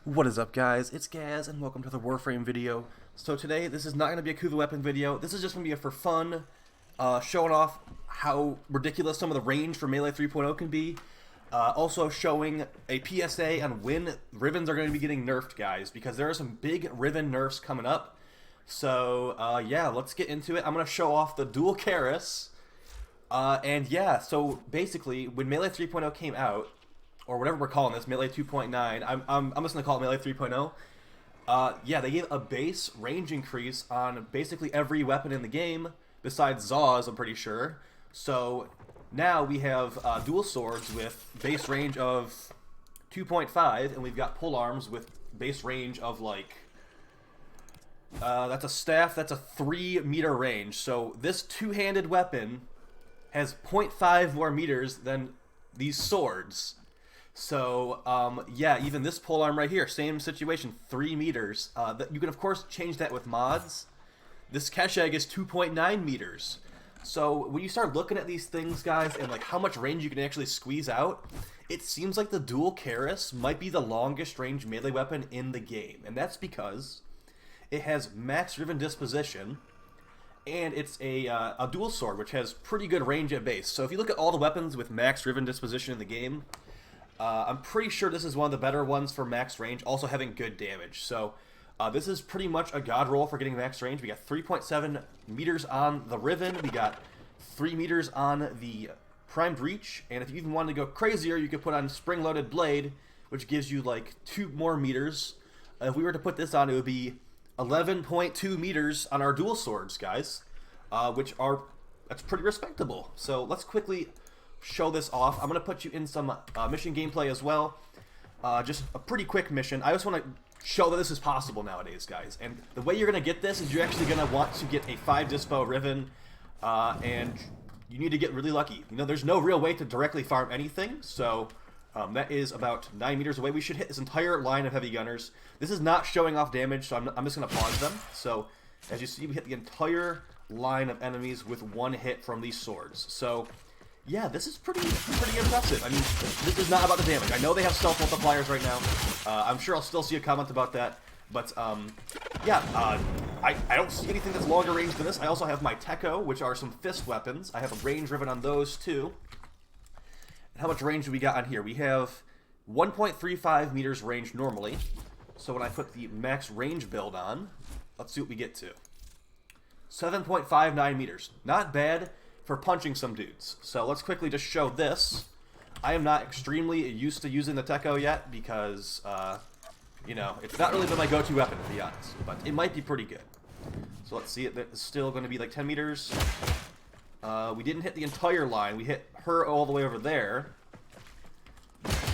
What is up, guys? It's Gaz, and welcome to the Warframe video. So today, this is not going to be a Kuva weapon video. This is just going to be a for fun, showing off how ridiculous some of the range for Melee 3.0 can be. Also showing a PSA on when Rivens are going to be getting nerfed, guys, because there are some big Riven nerfs coming up. So, yeah, let's get into it. I'm going to show off the dual Karis. And yeah, so basically, when Melee 3.0 came out, or whatever we're calling this, Melee 2.9. I'm just gonna call it Melee 3.0. Yeah, they gave a base range increase on basically every weapon in the game, besides Zaws, I'm pretty sure. So now we have dual swords with base range of 2.5, and we've got pole arms with base range of like that's a staff. That's a 3-meter range. So this two-handed weapon has 0.5 more meters than these swords. So, yeah, even this polearm right here, same situation, 3 meters. You can, of course, change that with mods. This Keshag is 2.9 meters. So, when you start looking at these things, guys, and, like, how much range you can actually squeeze out, it seems like the dual Karis might be the longest range melee weapon in the game. And that's because it has max Riven disposition, and it's a dual sword, which has pretty good range at base. So, if you look at all the weapons with max Riven disposition in the game, I'm pretty sure this is one of the better ones for max range, also having good damage. So this is pretty much a god roll for getting max range. We got 3.7 meters on the Riven, we got 3 meters on the Primed Reach, and if you even wanted to go crazier, you could put on Spring-Loaded Blade, which gives you like 2 more meters. If we were to put this on, it would be 11.2 meters on our dual swords, guys, that's pretty respectable. So let's quickly show this off. I'm going to put you in some mission gameplay as well. Just a pretty quick mission. I just want to show that this is possible nowadays, guys. And the way you're going to get this is you're actually going to want to get a 5 dispo Riven, and you need to get really lucky. You know, there's no real way to directly farm anything, so that is about 9 meters away. We should hit this entire line of heavy gunners. This is not showing off damage, so I'm just going to pause them. So, as you see, we hit the entire line of enemies with 1 hit from these swords. So yeah, this is pretty impressive. I mean, this is not about the damage. I know they have stealth multipliers right now. I'm sure I'll still see a comment about that. But, yeah, I don't see anything that's longer range than this. I also have my Tekko, which are some fist weapons. I have a range Riven on those, too. And how much range do we got on here? We have 1.35 meters range normally. So when I put the max range build on, let's see what we get to. 7.59 meters. Not bad for punching some dudes. So let's quickly just show this. I am not extremely used to using the Tekko yet because, you know, it's not really been my go-to weapon, to be honest. But it might be pretty good. So let's see, it's still going to be like 10 meters. We didn't hit the entire line. We hit her all the way over there.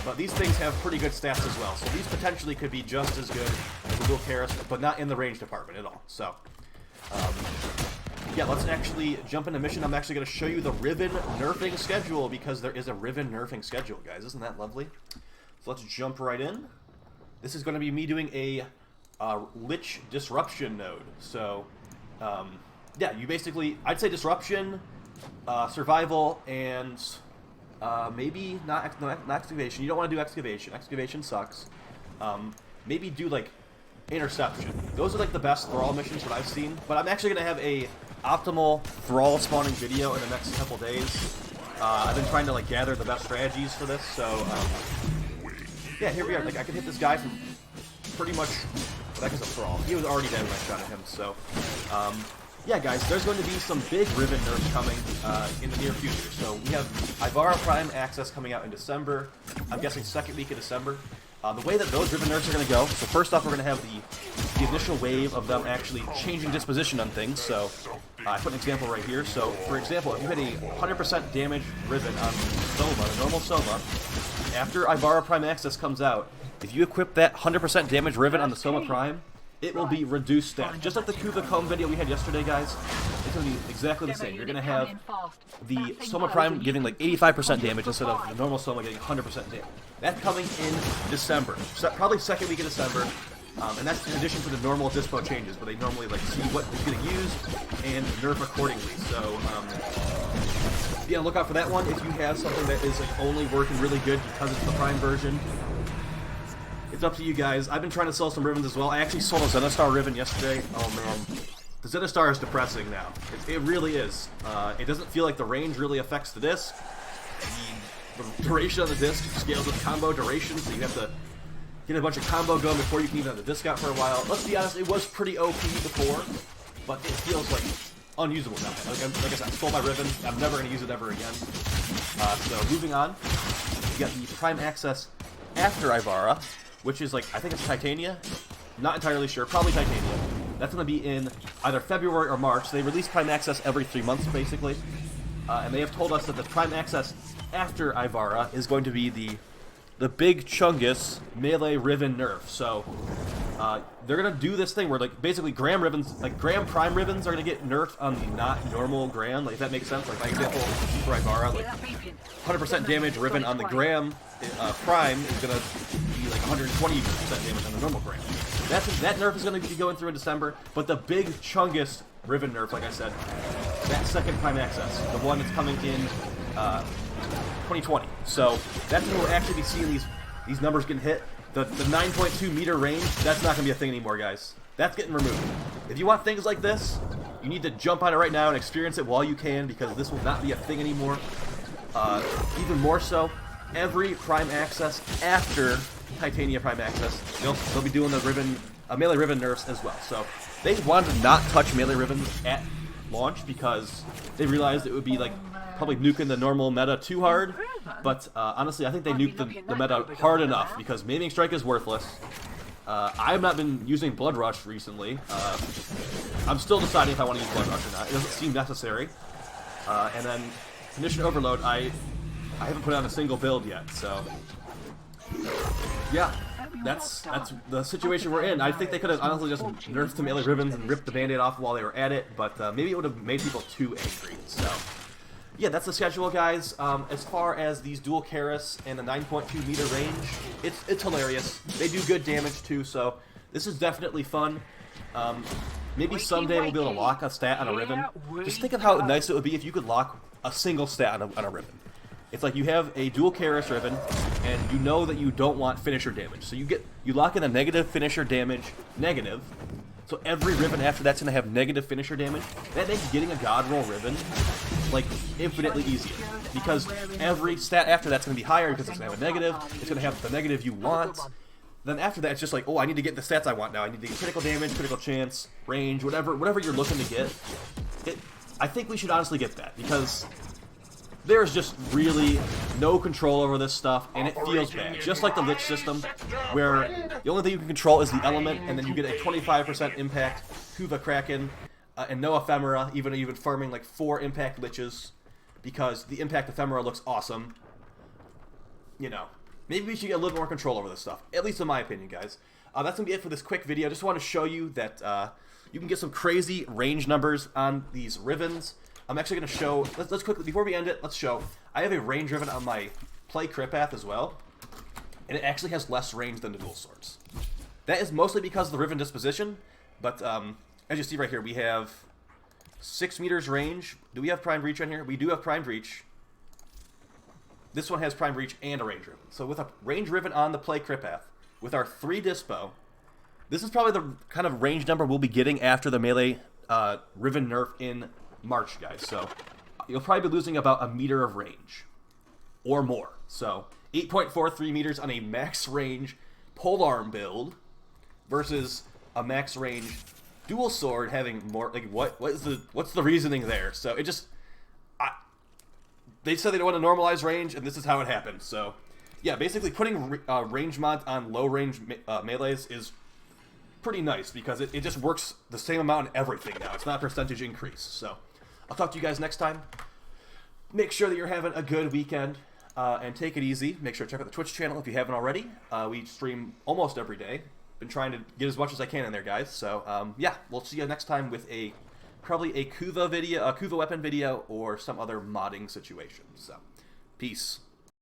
But these things have pretty good stats as well. So these potentially could be just as good as the dual Karis, but not in the range department at all. So, yeah, let's actually jump into mission. I'm actually going to show you the Riven nerfing schedule because there is a Riven nerfing schedule, guys. Isn't that lovely? So let's jump right in. This is going to be me doing a Lich Disruption node. So, yeah, you basically, I'd say Disruption, Survival, and maybe not Excavation. You don't want to do Excavation. Excavation sucks. Maybe do, like, Interception. Those are, like, the best Thrall missions that I've seen. But I'm actually going to have a optimal Thrall spawning video in the next couple days. I've been trying to like gather the best strategies for this, so yeah, here we are. Like I could hit this guy from pretty much. Well, that guy's a Thrall. He was already dead when I shot at him. So yeah, guys, there's going to be some big Riven nerfs coming in the near future. So we have Ivara Prime access coming out in December. I'm guessing second week of December. The way that those Riven nerfs are going to go, so first off we're going to have the initial wave of them actually changing disposition on things, so I put an example right here. So, for example, if you hit a 100% damage Riven on Soma, the normal Soma, after Ivara Prime Access comes out, if you equip that 100% damage Riven on the Soma Prime, it will be reduced stat. Just like the Kuva Comb video we had yesterday, guys, it's going to be exactly the same. You're going to have the Soma Prime giving like 85% damage instead of the normal Soma getting 100% damage. That's coming in December, so probably second week of December, and that's in addition to the normal dispo changes, where they normally like see what is getting used and nerf accordingly. So be on the lookout for that one. If you have something that is like only working really good because it's the Prime version, It's up to you guys. I've been trying to sell some Rivens as well. I actually sold a Zenostar Riven yesterday. Oh man, the Zenostar is depressing now. It really is. It doesn't feel like the range really affects the disc. The duration of the disc scales with combo duration, so you have to get a bunch of combo going before you can even have the disc out for a while. Let's be honest, it was pretty OP before, but it feels like unusable now. Like I said, I sold my Riven. I'm never going to use it ever again. So moving on, we got the Prime Access after Ivara, which is like, I think it's Titania. Not entirely sure. Probably Titania. That's going to be in either February or March. They release Prime Access every 3 months, basically. And they have told us that the Prime Access after Ivara is going to be the big Chungus melee Riven nerf. So they're gonna do this thing where like basically Graham Rivens, like Graham Prime Rivens, are gonna get nerfed on the not normal Graham. Like if that makes sense. Like my example for Ivara, like 100% damage Riven on the Graham Prime is gonna be like 120% damage on the normal Graham. That nerf is gonna be going through in December. But the big Chungus Riven nerf, like I said, that second Prime Access, the one that's coming in 2020. So that's when we'll actually be seeing these numbers getting hit. The 9.2 meter range, that's not going to be a thing anymore, guys. That's getting removed. If you want things like this, you need to jump on it right now and experience it while you can, because this will not be a thing anymore. Even more so, every Prime Access after Titania Prime Access, they'll be doing the Riven, melee Riven nerfs as well. So they wanted to not touch melee Riven at launch because they realized it would be like probably nuking the normal meta too hard, but honestly I think they nuked the meta hard enough because Maiming Strike is worthless. I've not been using Blood Rush recently. I'm still deciding if I want to use Blood Rush or not. It doesn't seem necessary. And then Condition Overload, I haven't put on a single build yet, so yeah, that's the situation we're in. I think they could have honestly just nerfed the melee Rivens and ripped the band-aid off while they were at it, but maybe it would have made people too angry, so yeah, that's the schedule, guys. As far as these dual Karis and the 9.2 meter range, it's hilarious. They do good damage too, so this is definitely fun. Maybe someday we'll be able to lock a stat on a Riven. Just think of how nice it would be if you could lock a single stat on a Riven. It's like you have a dual Karis Riven, and you know that you don't want finisher damage, so you lock in a negative finisher damage, negative. So every Riven after that's going to have negative finisher damage. That makes getting a God Roll Riven like infinitely easier, because every stat after that's going to be higher because it's going to have a negative. It's going to have the negative you want. Then after that, it's just like, oh, I need to get the stats I want now. I need to get critical damage, critical chance, range, whatever you're looking to get. I think we should honestly get that, because there's just really no control over this stuff, and it feels bad. Just like the Lich system, where the only thing you can control is the element, and then you get a 25% impact Kuva Kraken, and no Ephemera, even farming like 4 impact Liches, because the impact Ephemera looks awesome. You know, maybe we should get a little more control over this stuff, at least in my opinion, guys. That's going to be it for this quick video. I just want to show you that you can get some crazy range numbers on these Rivens. I'm actually going to show, let's quickly, before we end it, let's show, I have a range Riven on my Play Crit Path as well, and it actually has less range than the dual swords. That is mostly because of the Riven disposition, but as you see right here, we have 6 meters range. Do we have Prime Reach on here? We do have Prime Reach. This one has Prime Reach and a range Riven. So with a range Riven on the Play Crit Path, with our 3 Dispo, this is probably the kind of range number we'll be getting after the melee Riven nerf in March, guys. So you'll probably be losing about a meter of range or more. So 8.43 meters on a max range polearm build versus a max range dual sword having more. Like what's the reasoning there? So it just they said they don't want to normalize range, and this is how it happened. So yeah, basically putting range mods on low range melees is pretty nice, because it just works the same amount in everything now. It's not a percentage increase. So I'll talk to you guys next time. Make sure that you're having a good weekend, and take it easy. Make sure to check out the Twitch channel if you haven't already. We stream almost every day. Been trying to get as much as I can in there, guys. So yeah, we'll see you next time with probably a Kuva video, a Kuva weapon video, or some other modding situation. So peace.